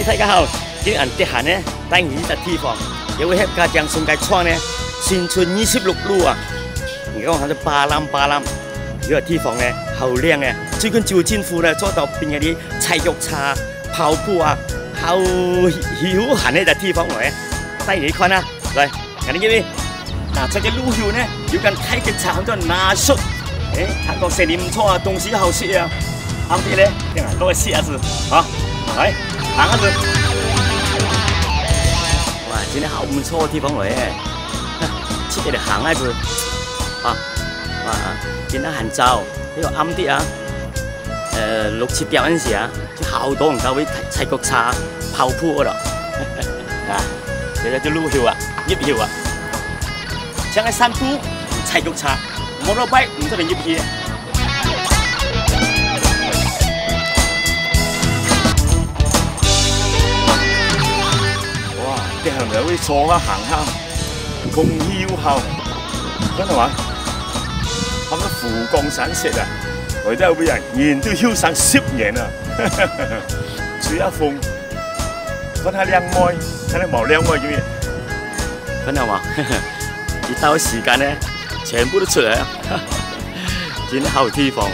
大家好，今日得閒呢，帶你去地方，有位客家將送街窗呢，新村26路啊，而家我睇到巴冧，呢個地方呢好靚嘅，最近就政府呢做到邊嗰啲菜肉茶、跑步啊，好悠閒呢個地方嚟，帶你去看啊，來，看你見未？嗱，這個路後呢，有間太極茶叫做拿手，韓國食啲唔錯啊，東西好食啊，啱啲呢，攞個試下子，啊，來。 行下去，哇！今天好唔錯嘅地方嚟嘅，出嚟行下子，啊，哇！見到晏晝呢個暗啲啊，6、7點嗰陣時啊，就好多人走去菜國茶、跑步嗰度，啊，其實就路橋啊，入橋啊，像喺散步、菜國茶、摩托車唔得嚟入橋。 啲係咪會坐下行下，咁悠閒，真係話，咁樣湖光山色啊！我真係俾人都瀟灑10年啊！吹下風，看下靚妹，睇下冇靚妹叫咩？真係嘛？一到時間呢，全部都出嚟啊！真好地方。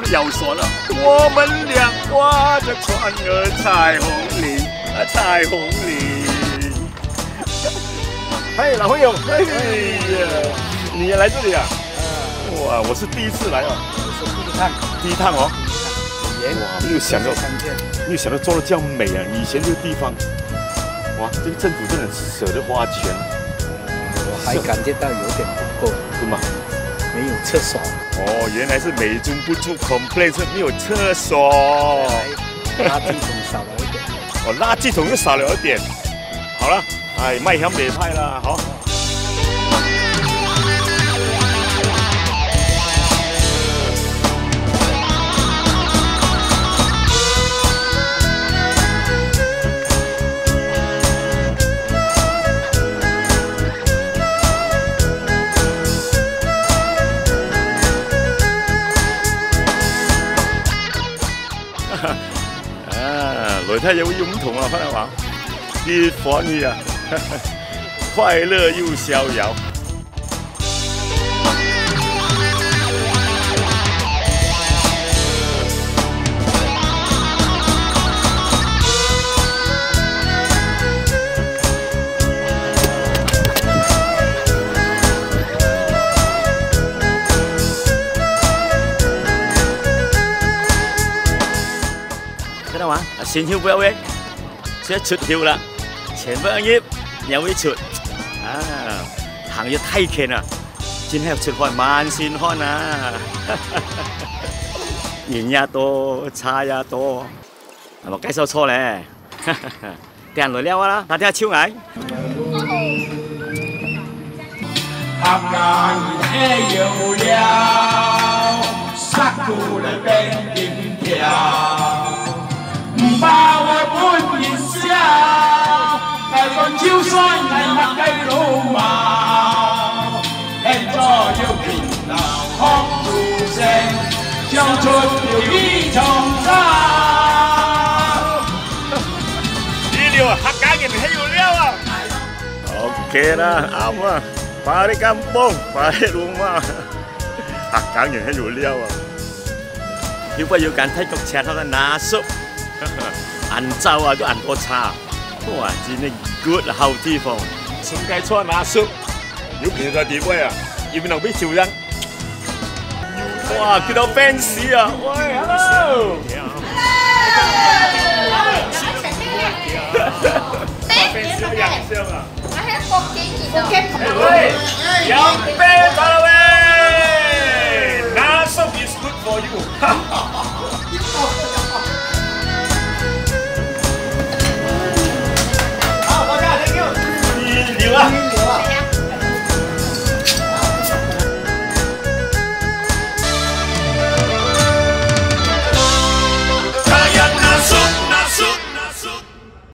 又說了，我們倆掛着船兒彩虹里，彩虹里。嘿，老朋友，哎呀，你也來這裏啊？哇，我是第一次來哦。我是第一趟哦。哇，沒有想到做得這樣美啊！以前這個地方，哇，這個政府真的捨得花錢。我還感覺到有點不夠，是嗎？ 沒有廁所哦，原來是美中不足 ，complain 是沒有廁所。垃圾桶少了一點。哦，垃圾桶又少了一點。好了，哎，賣香美派啦，好。來睇有會唔同啊，翻嚟話啲歡喜啊，快樂又逍遙。睇到嘛？先跳不要嘅，即出跳啦，前不一頁又會出，啊，行咗太近啊，真係出開萬先看啊，人也多，茶也多，係咪介紹錯咧？訂來了啦，大家超矮。合眼也有了，殺苦了變金條。 把我本意笑，但講就算係乜嘅老貌，現在要變老學出聲，唱出了呢種歌。呢料啊，客家人係要料啊。OK 啦，啱啊，把啲kampung，把啲rumah，客家人係要料啊。要不要揀泰國茶或者拿手？ 晏晝啊，都晏多茶，哇！真係 good 好地方。送街菜拿手，有邊個地位啊？要邊度俾潮人？哇！見到 fans 啊！喂 ，hello。fans 有印象啊！我喺福建見到。喂，飲啤酒。